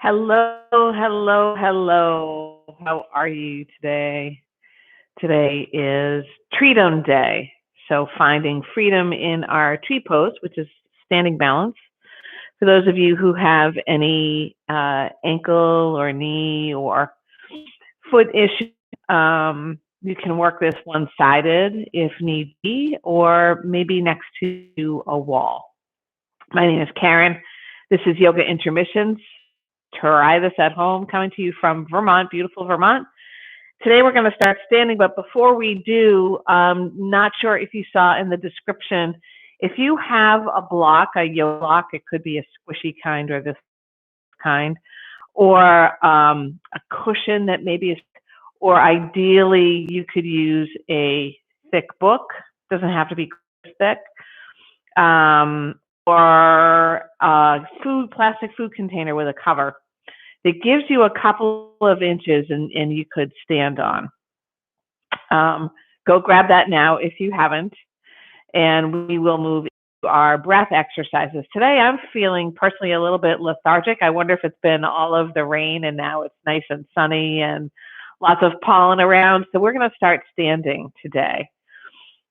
Hello, hello, hello. How are you today? Today is Treedom Day. So finding freedom in our tree pose, which is standing balance. For those of you who have any ankle or knee or foot issues, you can work this one-sided if need be, or maybe next to a wall. My name is Karen. This is Yoga Intermissions. Try this at home, coming to you from Vermont, beautiful Vermont. Today we're going to start standing, but before we do, not sure if you saw in the description, if you have a block, a yoga block, it could be a squishy kind or this kind, or a cushion that maybe is, or ideally you could use a thick book, doesn't have to be thick, or a plastic food container with a cover. It gives you a couple of inches and you could stand on. Go grab that now if you haven't, and we will move to our breath exercises. Today I'm feeling personally a little bit lethargic. I wonder if it's been all of the rain and now it's nice and sunny and lots of pollen around. So we're going to start standing today.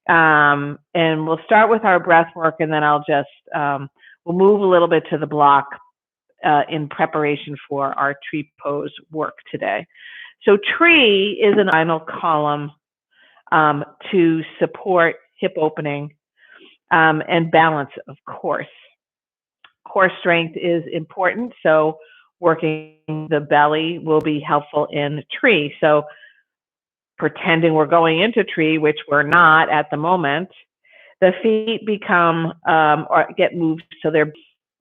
And we'll start with our breath work, and then I'll just, we'll move a little bit to the block in preparation for our tree pose work today. So tree is an spinal column to support hip opening and balance, of course. Core strength is important, so working the belly will be helpful in tree. So pretending we're going into tree, which we're not at the moment, the feet become or get moved so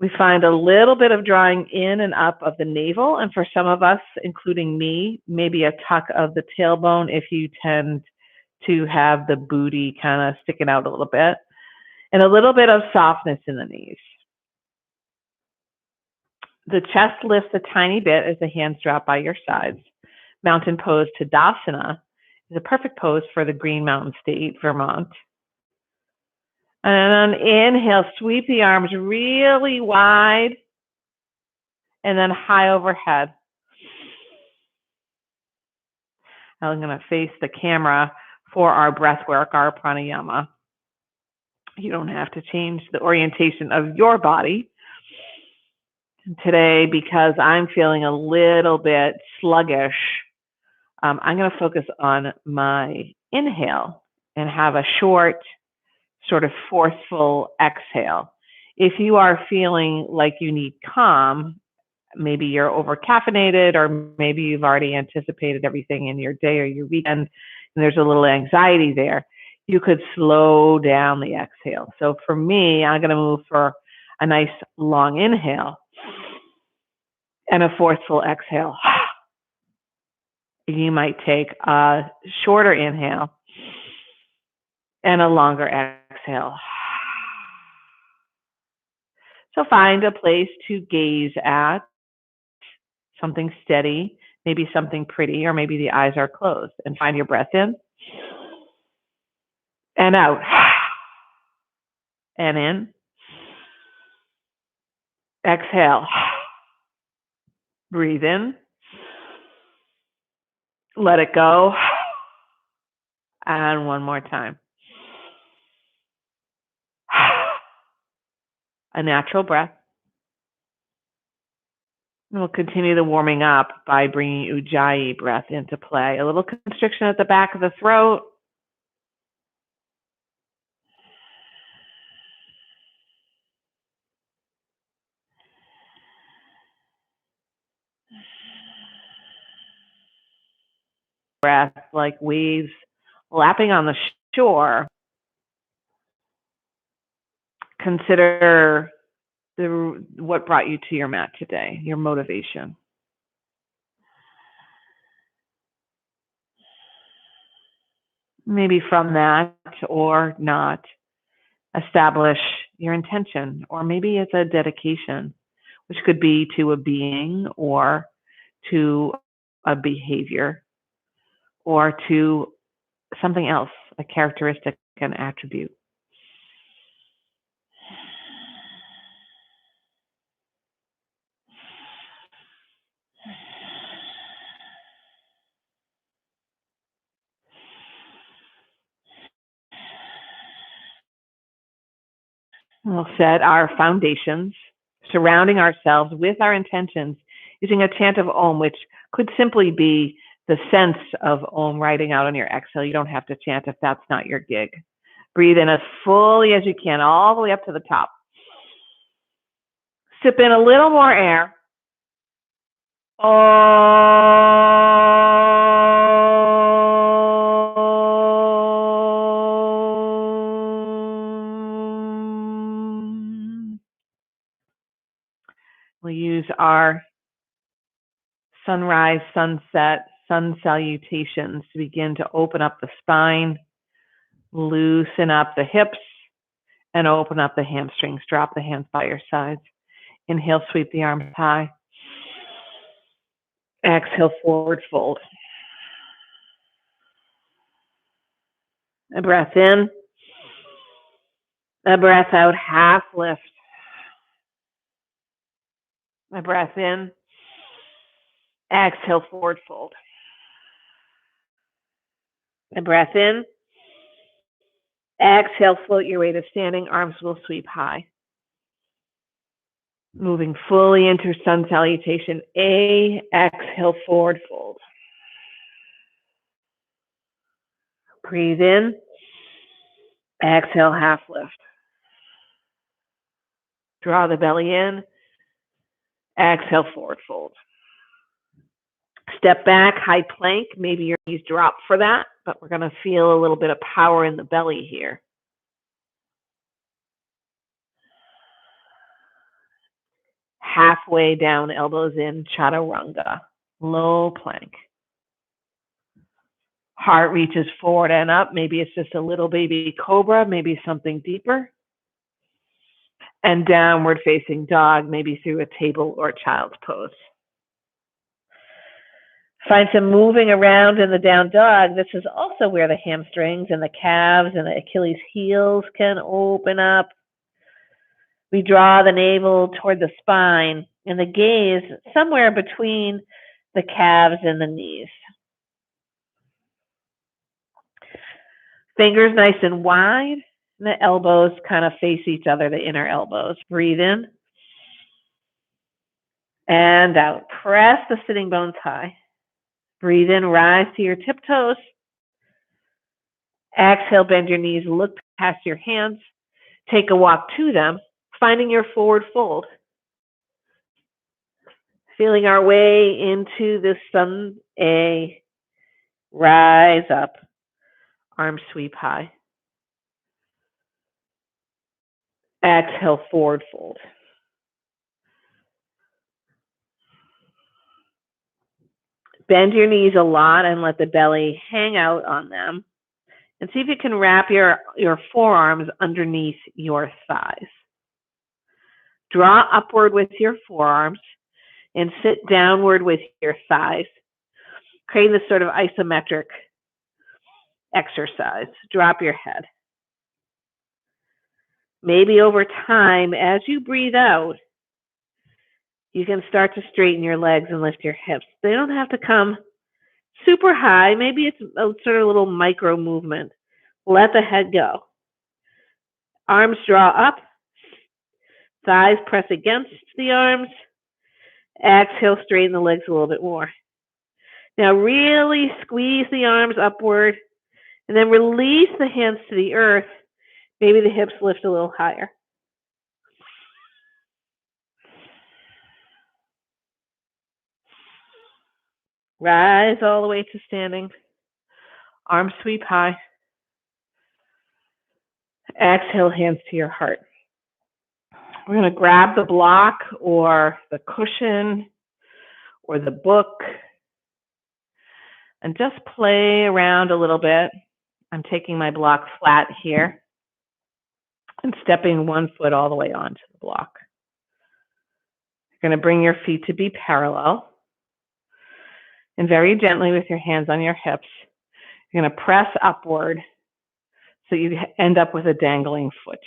we find a little bit of drawing in and up of the navel, and for some of us, including me, maybe a tuck of the tailbone if you tend to have the booty kind of sticking out a little bit, and a little bit of softness in the knees. The chest lifts a tiny bit as the hands drop by your sides. Mountain pose Tadasana is a perfect pose for the Green Mountain State, Vermont. And on inhale, sweep the arms really wide and then high overhead. I'm going to face the camera for our breath work, our pranayama. You don't have to change the orientation of your body. Today, because I'm feeling a little bit sluggish, I'm going to focus on my inhale and have a short, sort of forceful exhale. If you are feeling like you need calm, maybe you're over caffeinated, or maybe you've already anticipated everything in your day or your weekend, and there's a little anxiety there, you could slow down the exhale. So for me, I'm going to move for a nice long inhale and a forceful exhale. You might take a shorter inhale and a longer exhale. So find a place to gaze at, something steady, maybe something pretty, or maybe the eyes are closed, and find your breath in and out, and in, exhale, breathe in, let it go, and one more time. A natural breath. And we'll continue the warming up by bringing Ujjayi breath into play. A little constriction at the back of the throat. Breath like waves lapping on the shore. Consider what brought you to your mat today, your motivation. Maybe from that or not, establish your intention, or maybe it's a dedication, which could be to a being or to a behavior or to something else, a characteristic, an attribute. We'll set our foundations, surrounding ourselves with our intentions using a chant of Om, which could simply be the sense of Om writing out on your exhale. You don't have to chant if that's not your gig. Breathe in as fully as you can, all the way up to the top. Sip in a little more air. We'll use our sunrise, sunset, sun salutations to begin to open up the spine, loosen up the hips, and open up the hamstrings. Drop the hands by your sides. Inhale, sweep the arms high. Exhale, forward fold. A breath in. A breath out, half lift. A breath in. Exhale, forward fold. A breath in. Exhale, float your way to standing. Arms will sweep high. Moving fully into sun salutation. A, exhale, forward fold. Breathe in. Exhale, half lift. Draw the belly in. Exhale, forward fold. Step back, high plank. Maybe your knees drop for that, but we're going to feel a little bit of power in the belly here. Halfway down, elbows in, chaturanga, low plank. Heart reaches forward and up. Maybe it's just a little baby cobra, maybe something deeper. And downward facing dog, maybe through a table or child's pose. Find some moving around in the down dog. This is also where the hamstrings and the calves and the Achilles heels can open up. We draw the navel toward the spine and the gaze somewhere between the calves and the knees. Fingers nice and wide, and the elbows kind of face each other, the inner elbows. Breathe in and out. Press the sitting bones high. Breathe in, rise to your tiptoes. Exhale, bend your knees, look past your hands. Take a walk to them, finding your forward fold. Feeling our way into the sun, A. Rise up, arms sweep high. Exhale, forward fold. Bend your knees a lot and let the belly hang out on them. And see if you can wrap your forearms underneath your thighs. Draw upward with your forearms and sit downward with your thighs. Creating this sort of isometric exercise. Drop your head. Maybe over time, as you breathe out, you can start to straighten your legs and lift your hips. They don't have to come super high. Maybe it's a sort of little micro movement. Let the head go. Arms draw up. Thighs press against the arms. Exhale, straighten the legs a little bit more. Now really squeeze the arms upward and then release the hands to the earth. Maybe the hips lift a little higher. Rise all the way to standing. Arms sweep high. Exhale, hands to your heart. We're going to grab the block or the cushion or the book and just play around a little bit. I'm taking my block flat here and stepping one foot all the way onto the block. You're going to bring your feet to be parallel. And very gently with your hands on your hips, you're going to press upward so you end up with a dangling foot.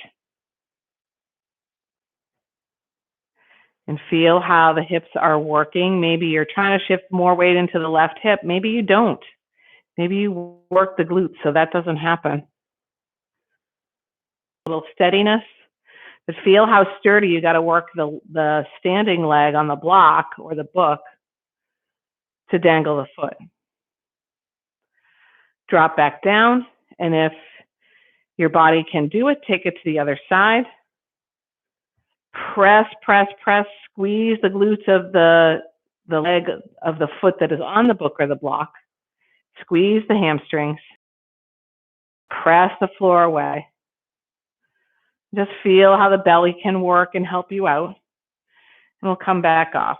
And feel how the hips are working. Maybe you're trying to shift more weight into the left hip. Maybe you don't. Maybe you work the glutes so that doesn't happen. A little steadiness. But feel how sturdy. You got to work the standing leg on the block or the book to dangle the foot. Drop back down, and if your body can do it, take it to the other side. Press, press, press, squeeze the glutes of the leg of the foot that is on the book or the block. Squeeze the hamstrings. Press the floor away. Just feel how the belly can work and help you out. And we'll come back off.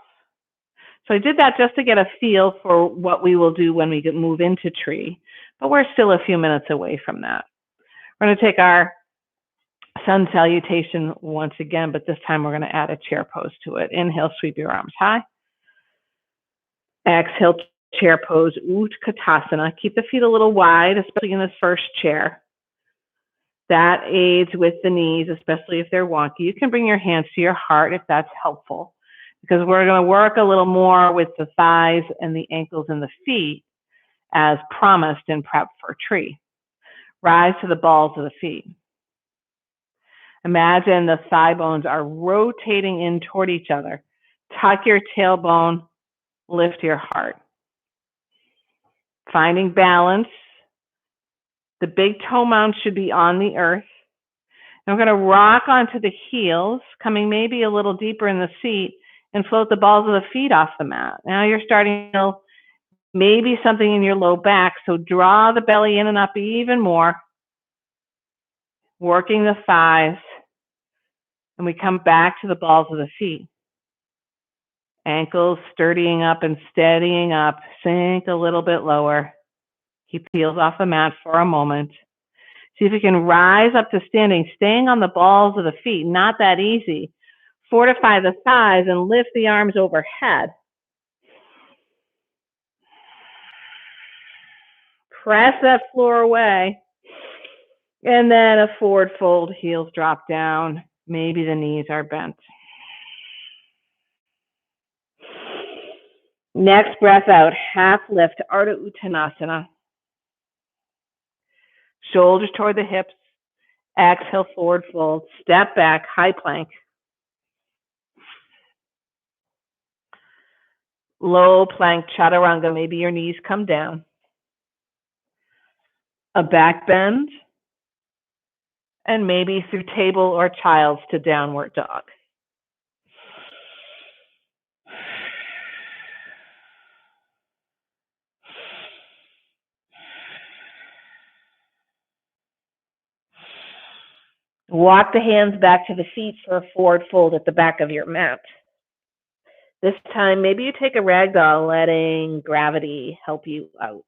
So I did that just to get a feel for what we will do when we move into tree, but we're still a few minutes away from that. We're going to take our sun salutation once again, but this time we're going to add a chair pose to it. Inhale, sweep your arms high. Exhale, chair pose, Utkatasana. Keep the feet a little wide, especially in this first chair. That aids with the knees, especially if they're wonky. You can bring your hands to your heart if that's helpful, because we're going to work a little more with the thighs and the ankles and the feet as promised in prep for tree. Rise to the balls of the feet. Imagine the thigh bones are rotating in toward each other. Tuck your tailbone, lift your heart. Finding balance. The big toe mound should be on the earth. And we're going to rock onto the heels, coming maybe a little deeper in the seat, and float the balls of the feet off the mat. Now you're starting to feel maybe something in your low back, so draw the belly in and up even more. Working the thighs. And we come back to the balls of the feet. Ankles sturdying up and steadying up. Sink a little bit lower. Keep heels off the mat for a moment. See if you can rise up to standing, staying on the balls of the feet. Not that easy. Fortify the thighs and lift the arms overhead. Press that floor away. And then a forward fold, heels drop down. Maybe the knees are bent. Next breath out, half lift, Ardha Uttanasana. Shoulders toward the hips. Exhale, forward fold. Step back, high plank. Low plank, chaturanga. Maybe your knees come down. A back bend. And maybe through table or child's to downward dog. Walk the hands back to the feet for a forward fold at the back of your mat. This time, maybe you take a ragdoll, letting gravity help you out.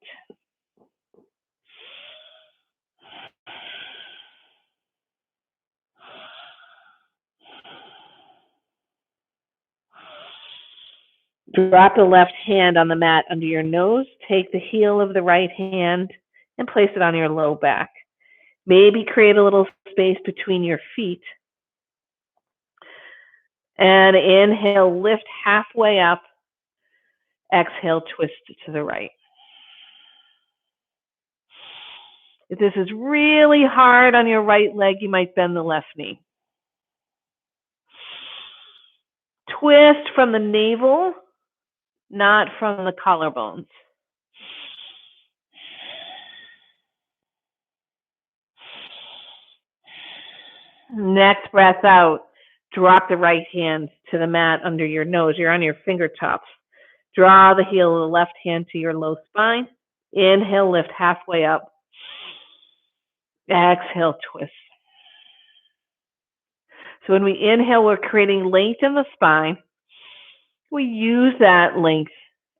Drop the left hand on the mat under your nose. Take the heel of the right hand and place it on your low back. Maybe create a little space between your feet. And inhale, lift halfway up. Exhale, twist to the right. If this is really hard on your right leg, you might bend the left knee. Twist from the navel, not from the collarbones. Next breath out, drop the right hand to the mat under your nose. You're on your fingertips. Draw the heel of the left hand to your low spine. Inhale, lift halfway up. Exhale, twist. So when we inhale, we're creating length in the spine. We use that length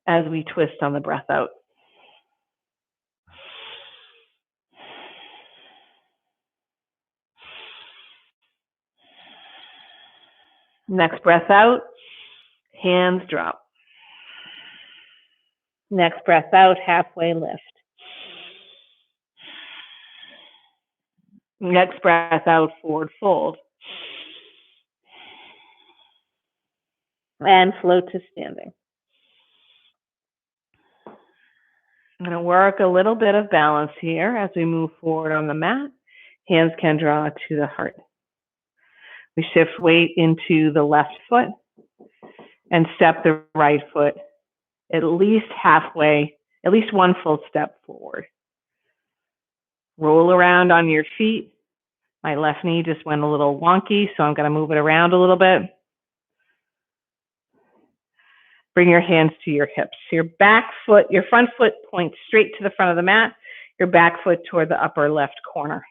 as we twist on the breath out. Next breath out, hands drop. Next breath out, halfway lift. Next breath out, forward fold. And float to standing. I'm going to work a little bit of balance here as we move forward on the mat. Hands can draw to the heart. We shift weight into the left foot and step the right foot at least halfway, at least one full step forward. Roll around on your feet. My left knee just went a little wonky, so I'm going to move it around a little bit. Bring your hands to your hips. Your front foot points straight to the front of the mat, your back foot toward the upper left corner.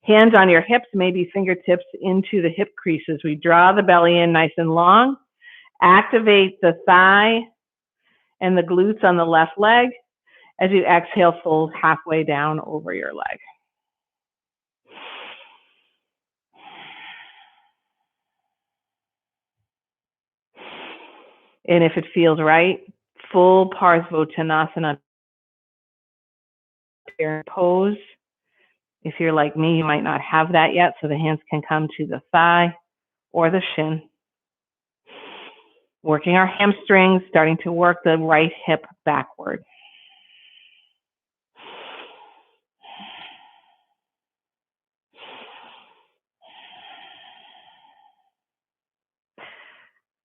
Hands on your hips, maybe fingertips into the hip creases. We draw the belly in nice and long. Activate the thigh and the glutes on the left leg. As you exhale, fold halfway down over your leg. And if it feels right, full Parsvottanasana pose. If you're like me, you might not have that yet, so the hands can come to the thigh or the shin. Working our hamstrings, starting to work the right hip backward.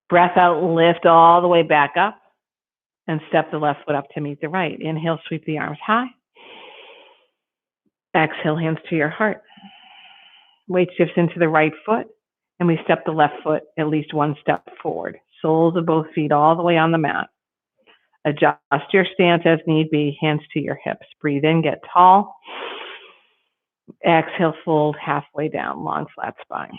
Breath out, lift all the way back up, and step the left foot up to meet the right. Inhale, sweep the arms high. Exhale, hands to your heart. Weight shifts into the right foot, and we step the left foot at least one step forward. Soles of both feet all the way on the mat. Adjust your stance as need be, hands to your hips. Breathe in, get tall. Exhale, fold halfway down, long flat spine.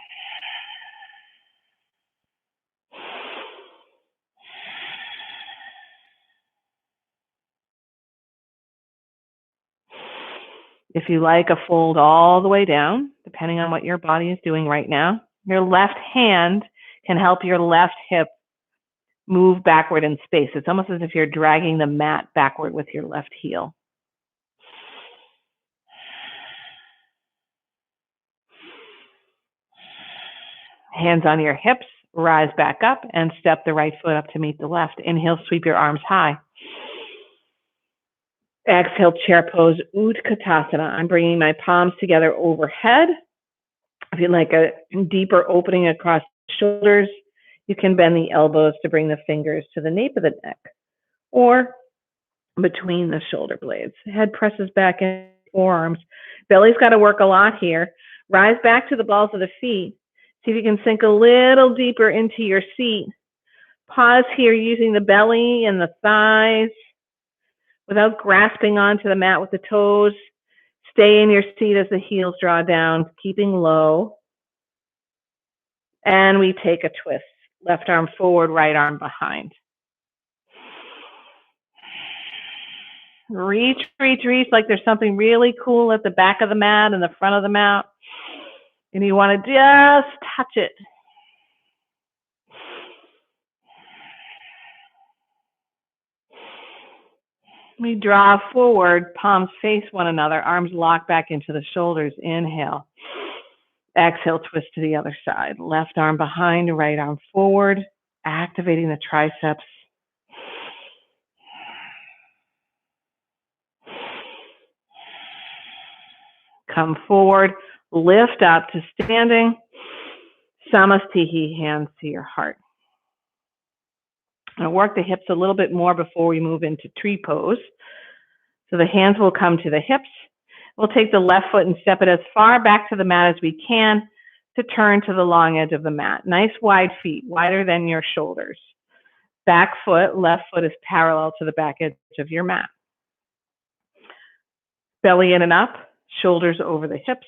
If you like a fold all the way down, depending on what your body is doing right now, your left hand can help your left hip move backward in space. It's almost as if you're dragging the mat backward with your left heel. Hands on your hips, rise back up and step the right foot up to meet the left. Inhale, sweep your arms high. Exhale, chair pose, Utkatasana. I'm bringing my palms together overhead. If you'd like a deeper opening across the shoulders, you can bend the elbows to bring the fingers to the nape of the neck or between the shoulder blades. Head presses back in, forearms. Belly's got to work a lot here. Rise back to the balls of the feet. See if you can sink a little deeper into your seat. Pause here using the belly and the thighs without grasping onto the mat with the toes. Stay in your seat as the heels draw down, keeping low. And we take a twist. Left arm forward, right arm behind. Reach, reach, reach like there's something really cool at the back of the mat and the front of the mat. And you want to just touch it. We draw forward, palms face one another, arms lock back into the shoulders. Inhale. Exhale, twist to the other side. Left arm behind, right arm forward, activating the triceps. Come forward, lift up to standing. Samastihi, hands to your heart. I'm going to work the hips a little bit more before we move into tree pose. So the hands will come to the hips. We'll take the left foot and step it as far back to the mat as we can to turn to the long edge of the mat. Nice wide feet, wider than your shoulders. Back foot, left foot is parallel to the back edge of your mat. Belly in and up, shoulders over the hips.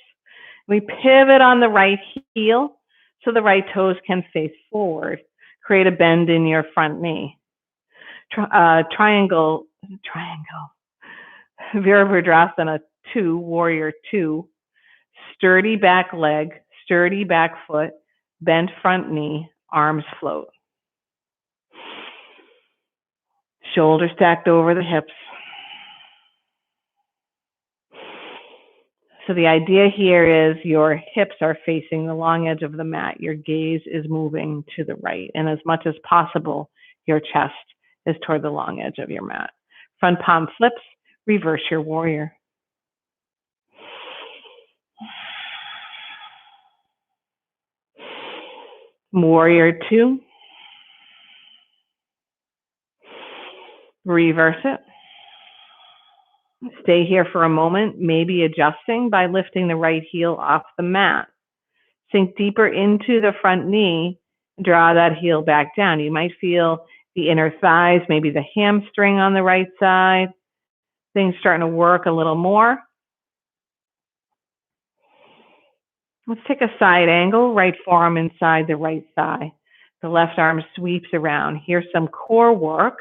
We pivot on the right heel so the right toes can face forward. Create a bend in your front knee. Triangle. Virabhadrasana 2, warrior 2. Sturdy back leg, sturdy back foot, bent front knee, arms float. Shoulders stacked over the hips. So the idea here is your hips are facing the long edge of the mat. Your gaze is moving to the right. And as much as possible, your chest is toward the long edge of your mat. Front palm flips, reverse your warrior. . Warrior two. Reverse it. Stay here for a moment, maybe adjusting by lifting the right heel off the mat. Sink deeper into the front knee, draw that heel back down. You might feel the inner thighs, maybe the hamstring on the right side. Things starting to work a little more. Let's take a side angle, right forearm inside the right thigh. The left arm sweeps around. Here's some core work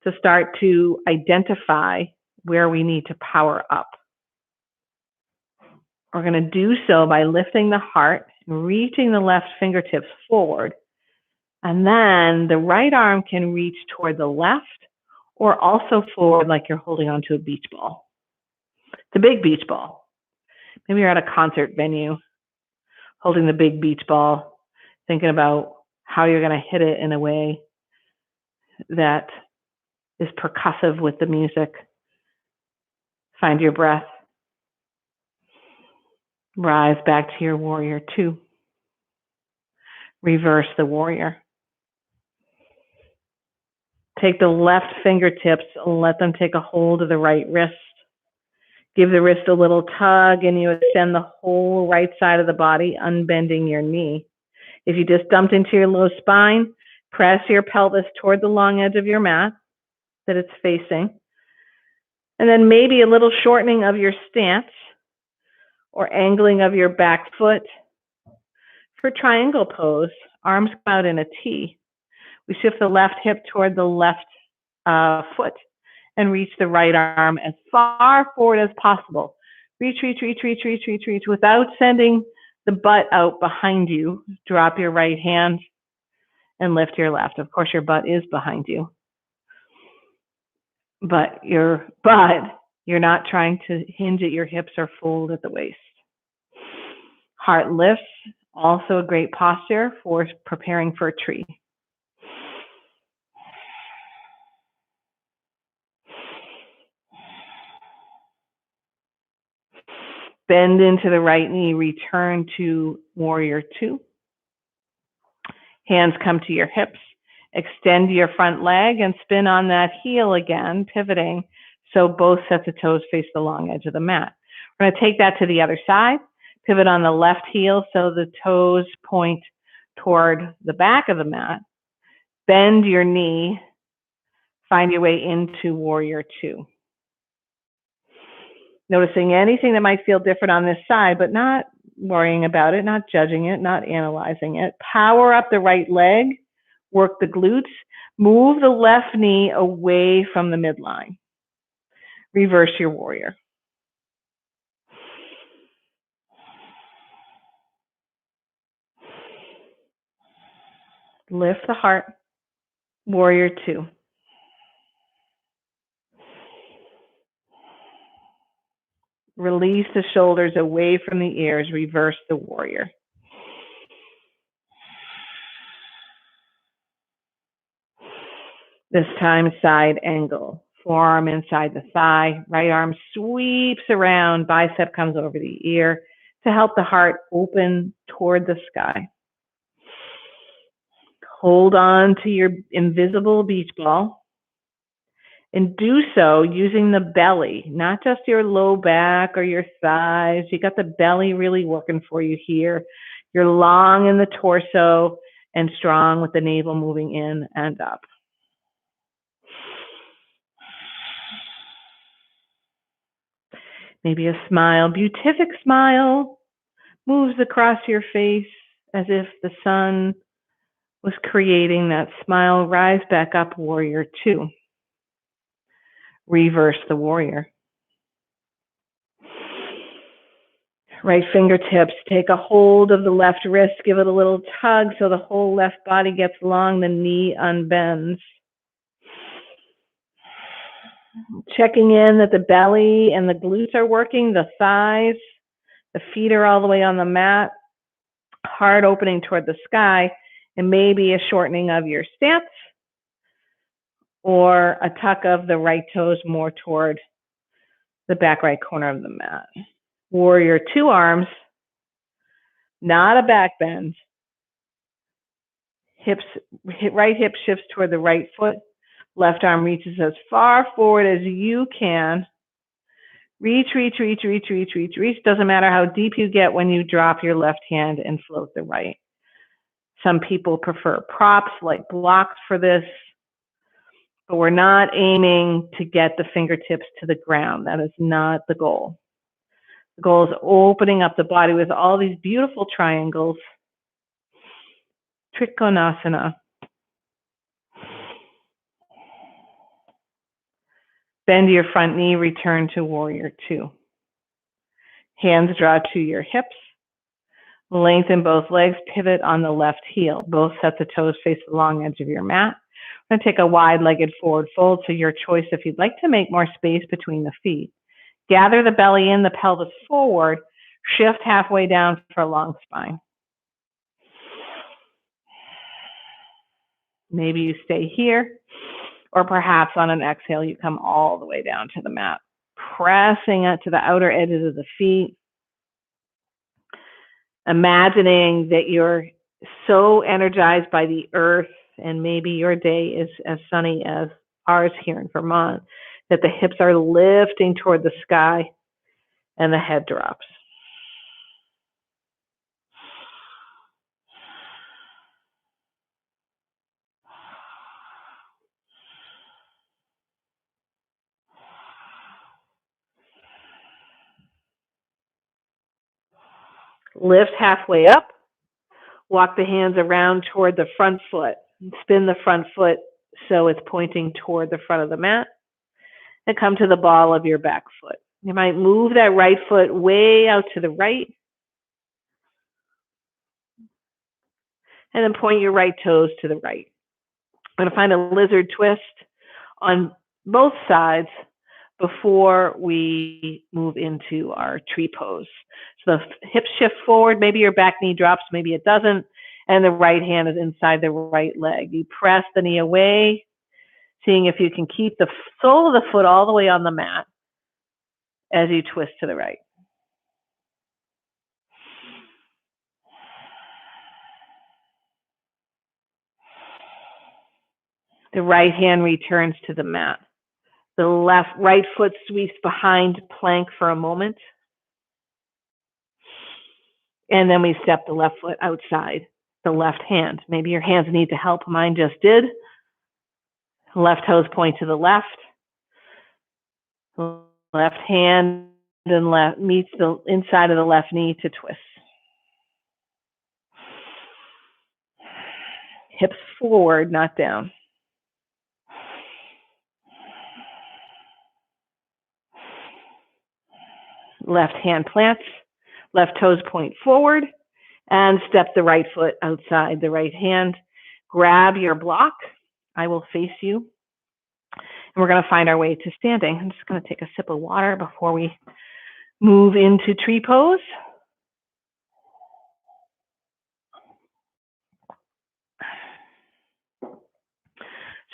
to start to identify where we need to power up. We're going to do so by lifting the heart, reaching the left fingertips forward, and then the right arm can reach toward the left or also forward like you're holding onto a beach ball. It's a big beach ball. Maybe you're at a concert venue holding the big beach ball, thinking about how you're going to hit it in a way that is percussive with the music. Find your breath. Rise back to your warrior two. Reverse the warrior. Take the left fingertips and let them take a hold of the right wrist. Give the wrist a little tug and you extend the whole right side of the body, unbending your knee. If you just dumped into your low spine, press your pelvis toward the long edge of your mat that it's facing. And then maybe a little shortening of your stance or angling of your back foot. For triangle pose, arms come out in a T. We shift the left hip toward the left foot and reach the right arm as far forward as possible. Reach, reach, reach, reach, reach, reach, reach. Without sending the butt out behind you, drop your right hand and lift your left. Of course, your butt is behind you. But you're not trying to hinge at your hips or fold at the waist. Heart lifts, also a great posture for preparing for a tree. Bend into the right knee, return to warrior two. Hands come to your hips. Extend your front leg and spin on that heel again, pivoting so both sets of toes face the long edge of the mat. We're going to take that to the other side. Pivot on the left heel so the toes point toward the back of the mat. Bend your knee. Find your way into warrior two. Noticing anything that might feel different on this side, but not worrying about it, not judging it, not analyzing it. Power up the right leg, work the glutes, move the left knee away from the midline. Reverse your warrior. Lift the heart, warrior two. Release the shoulders away from the ears, reverse the warrior. This time, side angle. Forearm inside the thigh, right arm sweeps around, bicep comes over the ear to help the heart open toward the sky. Hold on to your invisible beach ball. And do so using the belly, not just your low back or your thighs. You got the belly really working for you here. You're long in the torso and strong with the navel moving in and up. Maybe a smile, beatific smile, moves across your face as if the sun was creating that smile. Rise back up, warrior two. Reverse the warrior. Right fingertips, take a hold of the left wrist, give it a little tug so the whole left body gets long, the knee unbends. Checking in that the belly and the glutes are working, the thighs, the feet are all the way on the mat, heart opening toward the sky, and maybe a shortening of your stance or a tuck of the right toes more toward the back right corner of the mat. Warrior two arms, not a back bend, Right hip shifts toward the right foot. Left arm reaches as far forward as you can. Reach, reach, reach, reach, reach, reach, reach. Doesn't matter how deep you get when you drop your left hand and float the right. Some people prefer props like blocks for this, but we're not aiming to get the fingertips to the ground. That is not the goal. The goal is opening up the body with all these beautiful triangles. Trikonasana. Bend your front knee, return to warrior two. Hands draw to your hips. Lengthen both legs, pivot on the left heel. Both sets of toes face the long edge of your mat. I'm going to take a wide-legged forward fold, so your choice if you'd like to make more space between the feet. Gather the belly in, the pelvis forward. Shift halfway down for a long spine. Maybe you stay here, or perhaps on an exhale, you come all the way down to the mat, pressing it to the outer edges of the feet. Imagining that you're so energized by the earth, and maybe your day is as sunny as ours here in Vermont, that the hips are lifting toward the sky and the head drops. Lift halfway up. Walk the hands around toward the front foot. Spin the front foot so it's pointing toward the front of the mat. And come to the ball of your back foot. You might move that right foot way out to the right. And then point your right toes to the right. I'm going to find a lizard twist on both sides before we move into our tree pose. So the hips shift forward, maybe your back knee drops, maybe it doesn't, and the right hand is inside the right leg. You press the knee away, seeing if you can keep the sole of the foot all the way on the mat as you twist to the right. The right hand returns to the mat. The right foot sweeps behind plank for a moment. And then we step the left foot outside the left hand. Maybe your hands need to help. Mine just did. Left toes point to the left. Left hand and left meets the inside of the left knee to twist. Hips forward, not down. Left hand plants, left toes point forward, and step the right foot outside the right hand. Grab your block. I will face you. And we're going to find our way to standing. I'm just going to take a sip of water before we move into tree pose.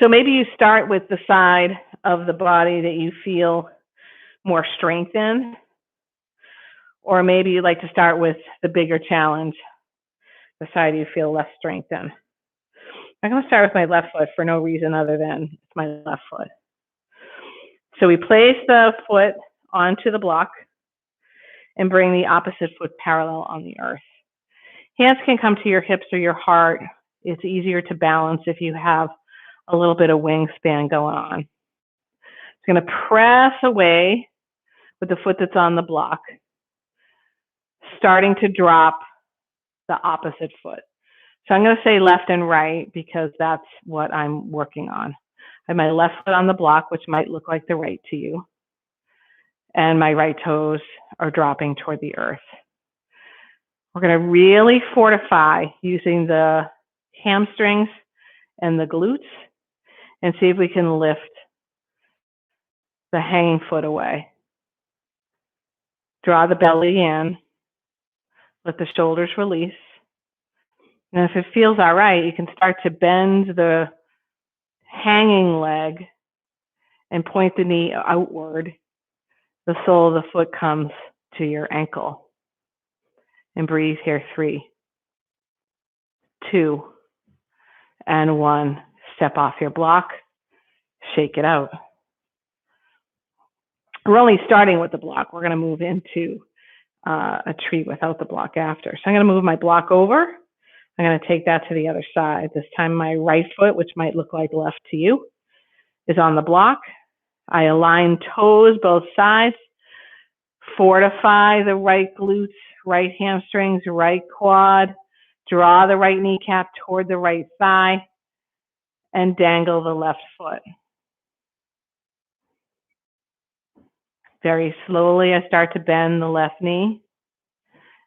So maybe you start with the side of the body that you feel more strength in, or maybe you'd like to start with the bigger challenge, the side you feel less strength in. I'm going to start with my left foot for no reason other than it's my left foot. So we place the foot onto the block and bring the opposite foot parallel on the earth. Hands can come to your hips or your heart. It's easier to balance if you have a little bit of wingspan going on. It's going to press away with the foot that's on the block, starting to drop the opposite foot. So I'm going to say left and right because that's what I'm working on. I have my left foot on the block, which might look like the right to you. And my right toes are dropping toward the earth. We're going to really fortify using the hamstrings and the glutes and see if we can lift the hanging foot away. Draw the belly in. Let the shoulders release. And if it feels all right, you can start to bend the hanging leg and point the knee outward. The sole of the foot comes to your ankle. And breathe here. 3, 2, and 1. Step off your block, shake it out. We're only starting with the block. We're going to move into a tree without the block after. So I'm going to move my block over. I'm going to take that to the other side. This time my right foot, which might look like left to you, is on the block. I align toes both sides, fortify the right glutes, right hamstrings, right quad, draw the right kneecap toward the right thigh, and dangle the left foot. Very slowly, I start to bend the left knee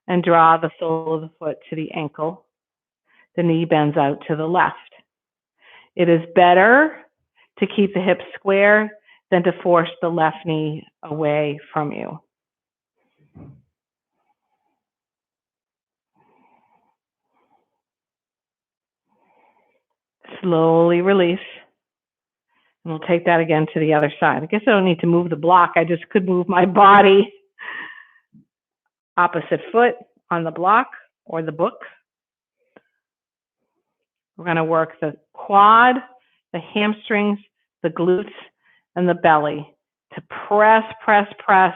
and draw the sole of the foot to the ankle. The knee bends out to the left. It is better to keep the hips square than to force the left knee away from you. Slowly release. And we'll take that again to the other side. I guess I don't need to move the block. I just could move my body. Opposite foot on the block or the book. We're going to work the quad, the hamstrings, the glutes, and the belly to press, press, press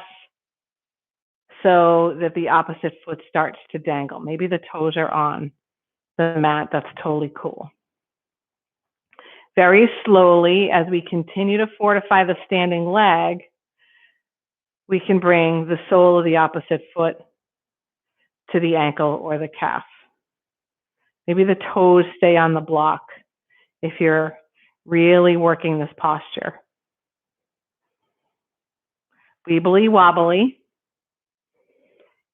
so that the opposite foot starts to dangle. Maybe the toes are on the mat. That's totally cool. Very slowly, as we continue to fortify the standing leg, we can bring the sole of the opposite foot to the ankle or the calf. Maybe the toes stay on the block if you're really working this posture. Weebly wobbly.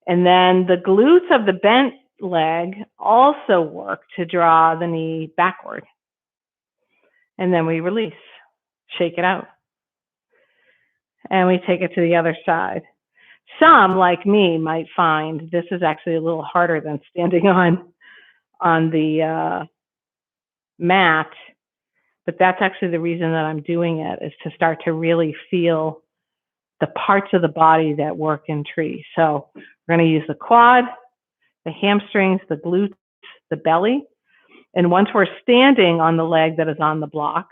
And then the glutes of the bent leg also work to draw the knee backward. And then we release, shake it out. And we take it to the other side. Some, like me, might find this is actually a little harder than standing on the mat, but that's actually the reason that I'm doing it, is to start to really feel the parts of the body that work in tree. So we're going to use the quad, the hamstrings, the glutes, the belly. And once we're standing on the leg that is on the block,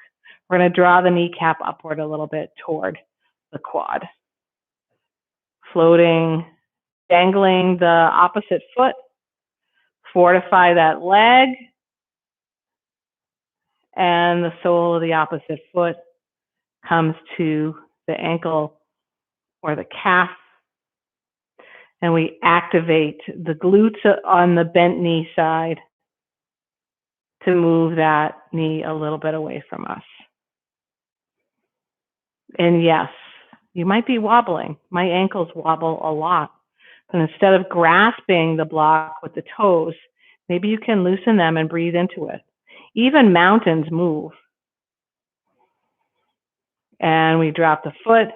we're going to draw the kneecap upward a little bit toward the quad. Floating, dangling the opposite foot, fortify that leg, and the sole of the opposite foot comes to the ankle or the calf. And we activate the glutes on the bent knee side to move that knee a little bit away from us. And yes, you might be wobbling. My ankles wobble a lot. But instead of grasping the block with the toes, maybe you can loosen them and breathe into it. Even mountains move. And we drop the foot,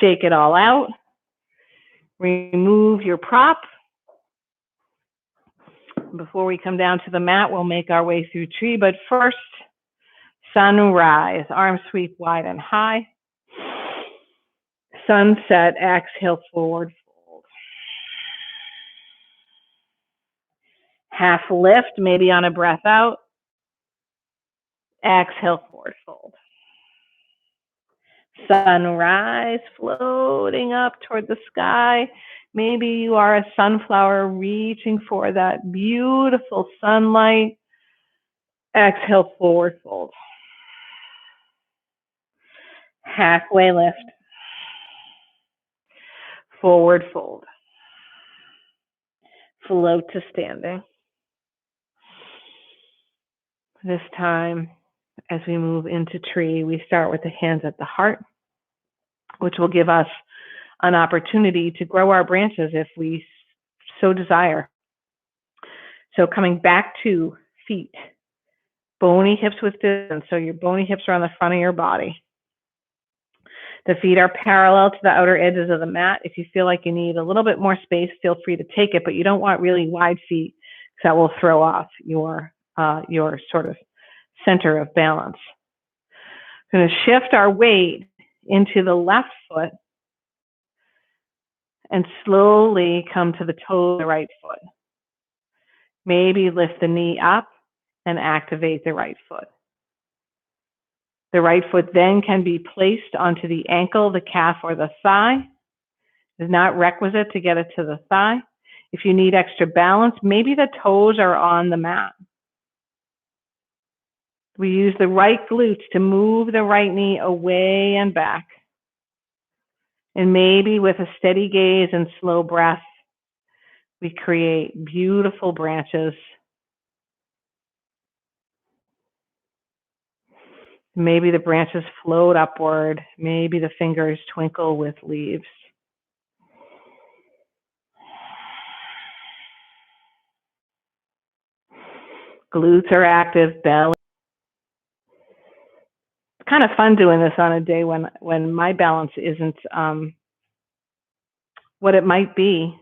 shake it all out. Remove your prop. Before we come down to the mat, we'll make our way through tree. But first, sunrise. Arms sweep wide and high. Sunset, exhale, forward fold. Half lift, maybe on a breath out. Exhale, forward fold. Sunrise, floating up toward the sky. Maybe you are a sunflower reaching for that beautiful sunlight. Exhale, forward fold. Halfway lift. Forward fold. Float to standing. This time, as we move into tree, we start with the hands at the heart, which will give us an opportunity to grow our branches if we so desire. So coming back to feet, bony hips width distance. So your bony hips are on the front of your body. The feet are parallel to the outer edges of the mat. If you feel like you need a little bit more space, feel free to take it, but you don't want really wide feet because that will throw off your sort of center of balance. We're going to shift our weight into the left foot and slowly come to the toe of the right foot. Maybe lift the knee up and activate the right foot. The right foot then can be placed onto the ankle, the calf, or the thigh. It is not requisite to get it to the thigh. If you need extra balance, maybe the toes are on the mat. We use the right glutes to move the right knee away and back. And maybe with a steady gaze and slow breath, we create beautiful branches. Maybe the branches float upward. Maybe the fingers twinkle with leaves. Glutes are active, belly. It's kind of fun doing this on a day when my balance isn't what it might be,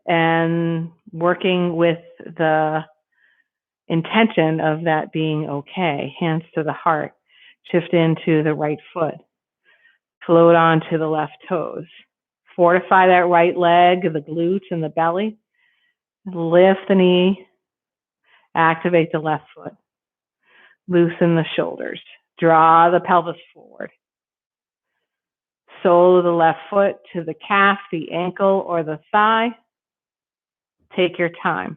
and working with the intention of that being okay. Hands to the heart. Shift into the right foot. Float onto the left toes. Fortify that right leg, the glutes and the belly. Lift the knee. Activate the left foot. Loosen the shoulders. Draw the pelvis forward. Sole of the left foot to the calf, the ankle, or the thigh. Take your time.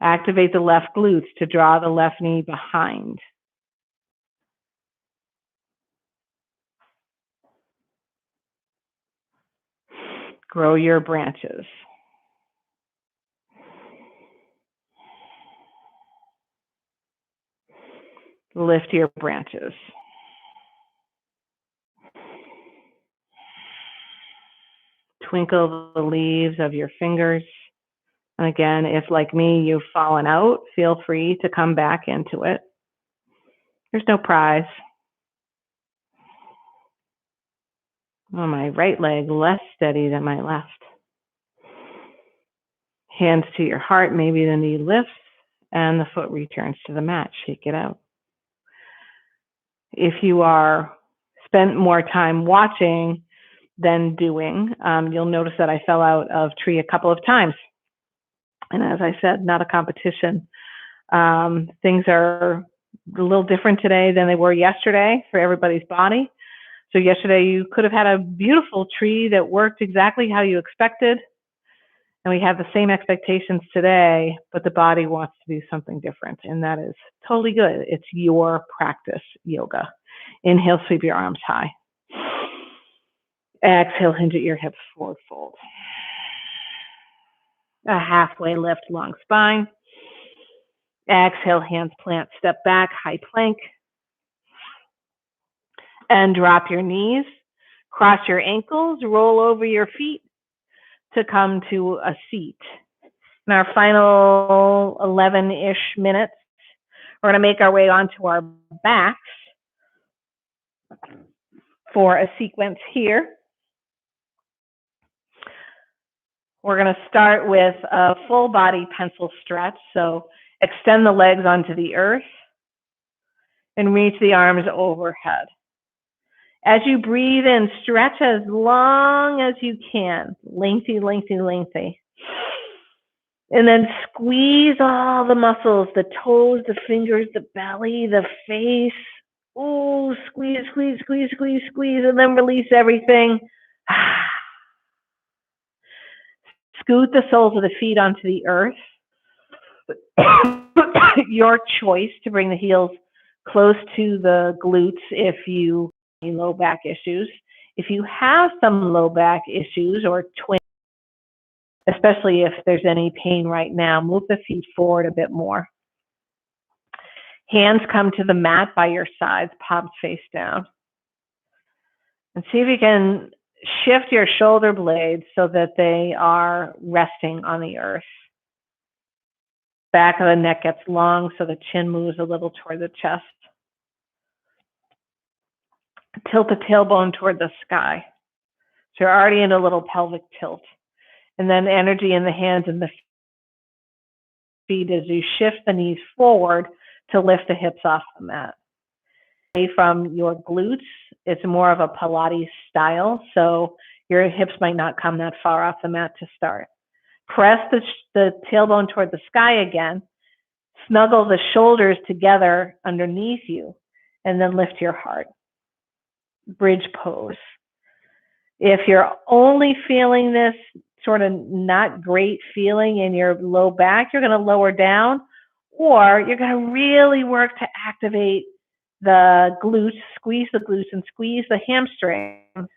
Activate the left glutes to draw the left knee behind. Grow your branches. Lift your branches. Twinkle the leaves of your fingers. And again, if like me, you've fallen out, feel free to come back into it. There's no prize. Oh, my right leg less steady than my left. Hands to your heart, maybe the knee lifts and the foot returns to the mat. Shake it out. If you are spent more time watching than doing, you'll notice that I fell out of tree a couple of times. And as I said, not a competition. Things are a little different today than they were yesterday for everybody's body. So yesterday you could have had a beautiful tree that worked exactly how you expected. And we have the same expectations today, but the body wants to do something different. And that is totally good. It's your practice, yoga. Inhale, sweep your arms high. Exhale, hinge at your hips, forward fold. A halfway lift, long spine. Exhale, hands plant, step back, high plank. And drop your knees. Cross your ankles, roll over your feet to come to a seat. In our final 11-ish minutes, we're going to make our way onto our backs for a sequence here. We're going to start with a full body pencil stretch. So extend the legs onto the earth and reach the arms overhead. As you breathe in, stretch as long as you can. Lengthy, lengthy, lengthy. And then squeeze all the muscles, the toes, the fingers, the belly, the face. Ooh, squeeze, squeeze, squeeze, squeeze, squeeze, and then release everything. Scoot the soles of the feet onto the earth. Your choice to bring the heels close to the glutes if you have low back issues. If you have some low back issues or twin, especially if there's any pain right now, move the feet forward a bit more. Hands come to the mat by your sides, palms face down. And see if you can shift your shoulder blades so that they are resting on the earth. Back of the neck gets long so the chin moves a little toward the chest. Tilt the tailbone toward the sky. So you're already in a little pelvic tilt. And then energy in the hands and the feet as you shift the knees forward to lift the hips off the mat. Away from your glutes, it's more of a Pilates style, so your hips might not come that far off the mat to start. Press the tailbone toward the sky again. Snuggle the shoulders together underneath you and then lift your heart. Bridge pose. If you're only feeling this sort of not great feeling in your low back, you're going to lower down, or you're going to really work to activate the glutes, squeeze the glutes and squeeze the hamstrings,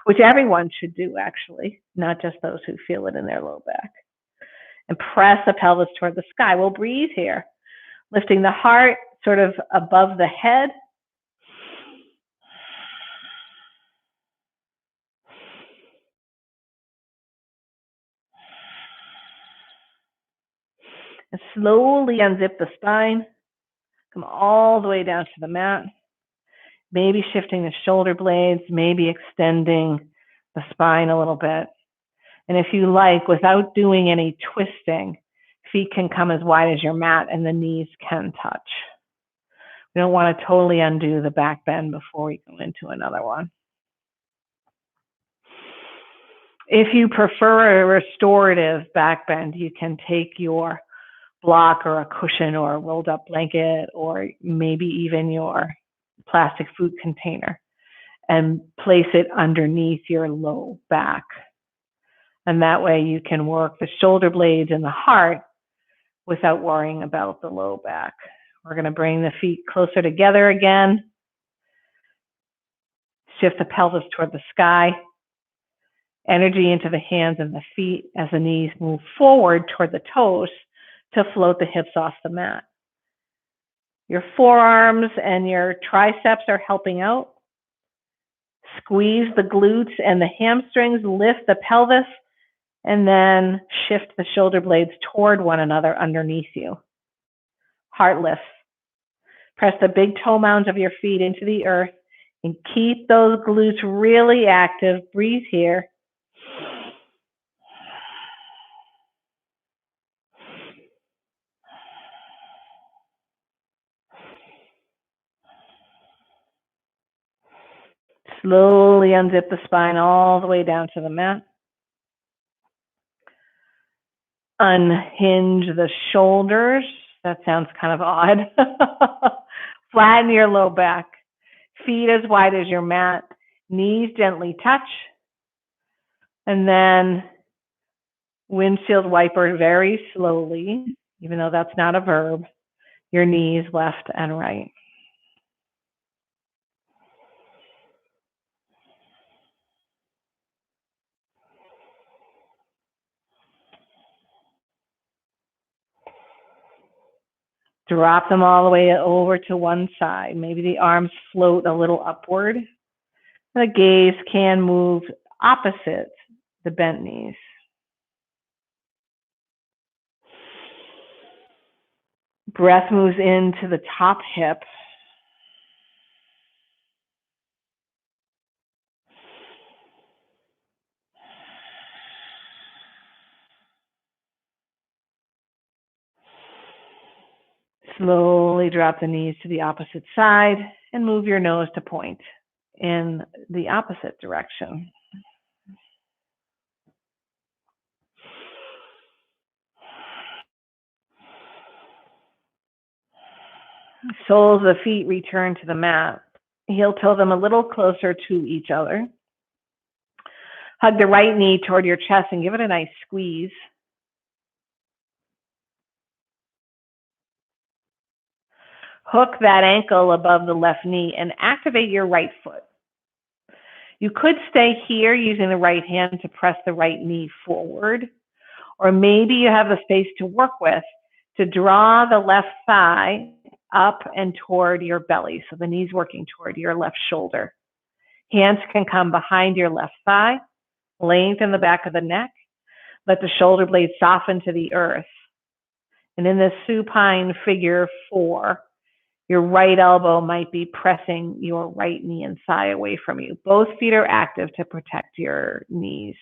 which everyone should do actually, not just those who feel it in their low back. And press the pelvis toward the sky. We'll breathe here, lifting the heart sort of above the head. And slowly unzip the spine. Come all the way down to the mat. Maybe shifting the shoulder blades, maybe extending the spine a little bit. And if you like, without doing any twisting, feet can come as wide as your mat and the knees can touch. We don't want to totally undo the back bend before we go into another one. If you prefer a restorative back bend, you can take your block or a cushion or a rolled up blanket or maybe even your plastic food container and place it underneath your low back. And that way you can work the shoulder blades and the heart without worrying about the low back. We're going to bring the feet closer together again. Shift the pelvis toward the sky. Energy into the hands and the feet as the knees move forward toward the toes to float the hips off the mat. Your forearms and your triceps are helping out. Squeeze the glutes and the hamstrings, lift the pelvis, and then shift the shoulder blades toward one another underneath you. Heart lifts. Press the big toe mounds of your feet into the earth and keep those glutes really active. Breathe here. Slowly unzip the spine all the way down to the mat. Unhinge the shoulders. That sounds kind of odd. Flatten your low back. Feet as wide as your mat. Knees gently touch. And then windshield wiper very slowly, even though that's not a verb, your knees left and right. Drop them all the way over to one side. Maybe the arms float a little upward. The gaze can move opposite the bent knees. Breath moves into the top hip. Slowly drop the knees to the opposite side and move your nose to point in the opposite direction. Soles of the feet return to the mat. Heel toe them a little closer to each other. Hug the right knee toward your chest and give it a nice squeeze. Hook that ankle above the left knee and activate your right foot. You could stay here using the right hand to press the right knee forward, or maybe you have the space to work with to draw the left thigh up and toward your belly, so the knee's working toward your left shoulder. Hands can come behind your left thigh, lengthen the back of the neck, let the shoulder blades soften to the earth. And in this supine figure 4, your right elbow might be pressing your right knee and thigh away from you. Both feet are active to protect your knees.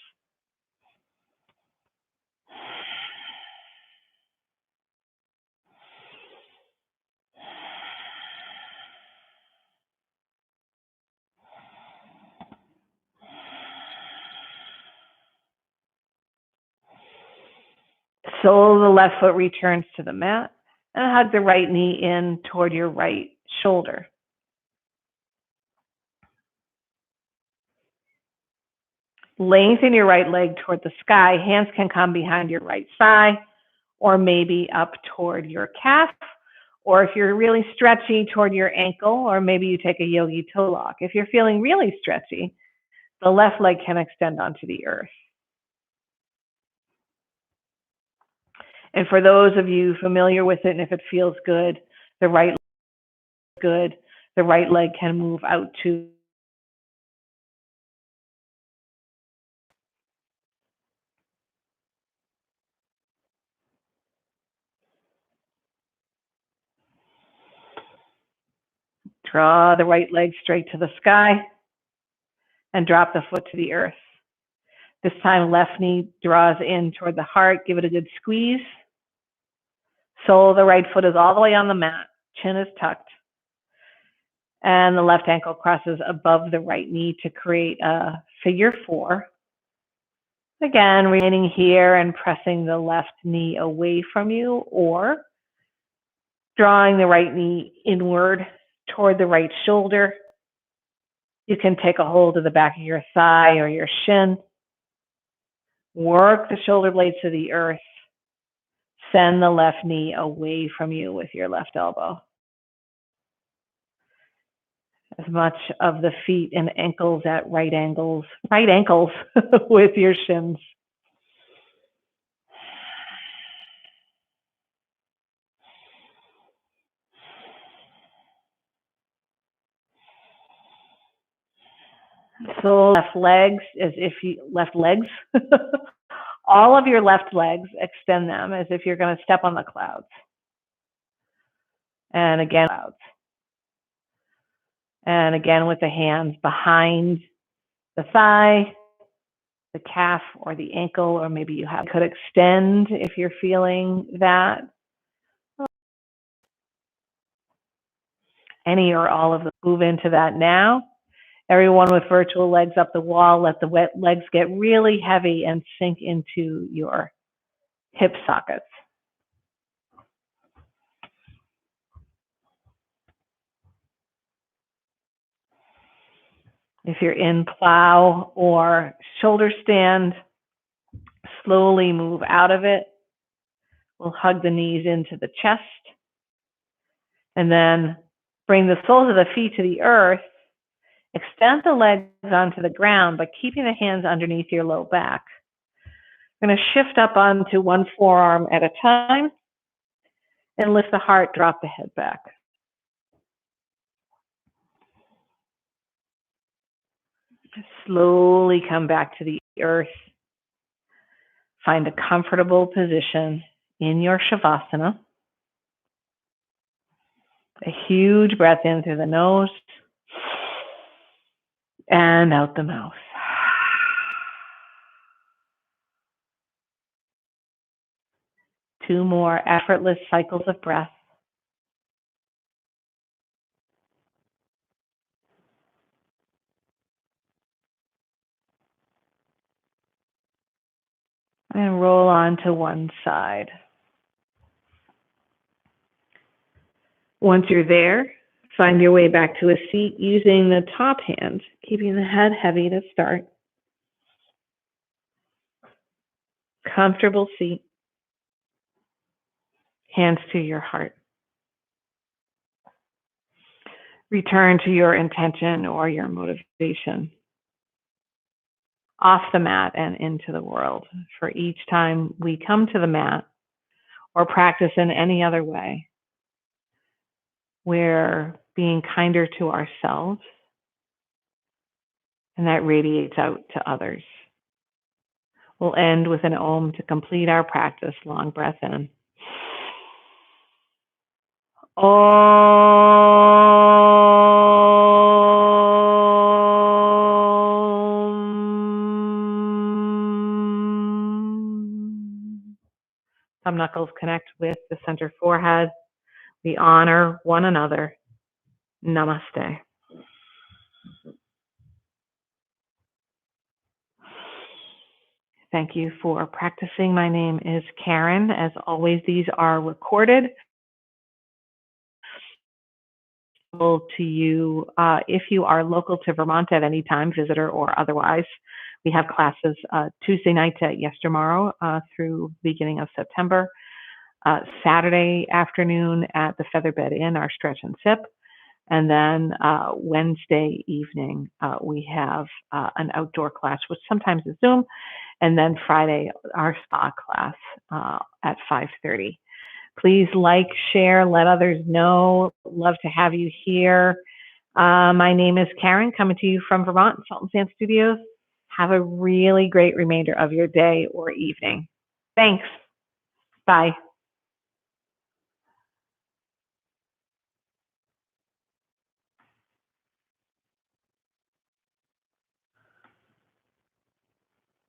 Sole of the left foot returns to the mat, and hug the right knee in toward your right shoulder. Lengthen your right leg toward the sky. Hands can come behind your right thigh or maybe up toward your calf. Or if you're really stretchy, toward your ankle, or maybe you take a yogi toe lock. If you're feeling really stretchy, the left leg can extend onto the earth. And for those of you familiar with it, and if it feels good, the right leg can move out to draw the right leg straight to the sky and drop the foot to the earth. This time, left knee draws in toward the heart. Give it a good squeeze. Sole of the right foot is all the way on the mat. Chin is tucked. And the left ankle crosses above the right knee to create a figure 4. Again, remaining here and pressing the left knee away from you, or drawing the right knee inward toward the right shoulder. You can take a hold of the back of your thigh or your shin. Work the shoulder blades to the earth. Send the left knee away from you with your left elbow. As much of the feet and ankles at right ankles with your shins. So left legs, all of your left legs, extend them as if you're going to step on the clouds. And again, clouds. And again with the hands behind the thigh, the calf, or the ankle, or maybe you could extend if you're feeling that. Any or all of them. Move into that now. Everyone with virtual legs up the wall, let the wet legs get really heavy and sink into your hip sockets. If you're in plow or shoulder stand, slowly move out of it. We'll hug the knees into the chest. And then bring the soles of the feet to the earth. Extend the legs onto the ground, but keeping the hands underneath your low back. We're going to shift up onto one forearm at a time and lift the heart, drop the head back. Slowly come back to the earth. Find a comfortable position in your Shavasana. A huge breath in through the nose and out the mouth. Two more effortless cycles of breath. And roll on to one side. Once you're there, find your way back to a seat using the top hand, keeping the head heavy to start. Comfortable seat. Hands to your heart. Return to your intention or your motivation. Off the mat and into the world. For each time we come to the mat or practice in any other way, we're being kinder to ourselves, and that radiates out to others. We'll end with an Om to complete our practice. Long breath in. Om. Thumb knuckles connect with the center forehead. We honor one another. Namaste. Thank you for practicing. My name is Karen. As always, these are recorded to you if you are local to Vermont at any time, visitor or otherwise. We have classes Tuesday nights at Yestermorrow through the beginning of September, Saturday afternoon at the Featherbed Inn, our stretch and sip. And then Wednesday evening, we have an outdoor class, which sometimes is Zoom. And then Friday, our spa class at 5:30. Please like, share, let others know. Love to have you here. My name is Karen, coming to you from Vermont, Salt and Sand Studios. Have a really great remainder of your day or evening. Thanks. Bye.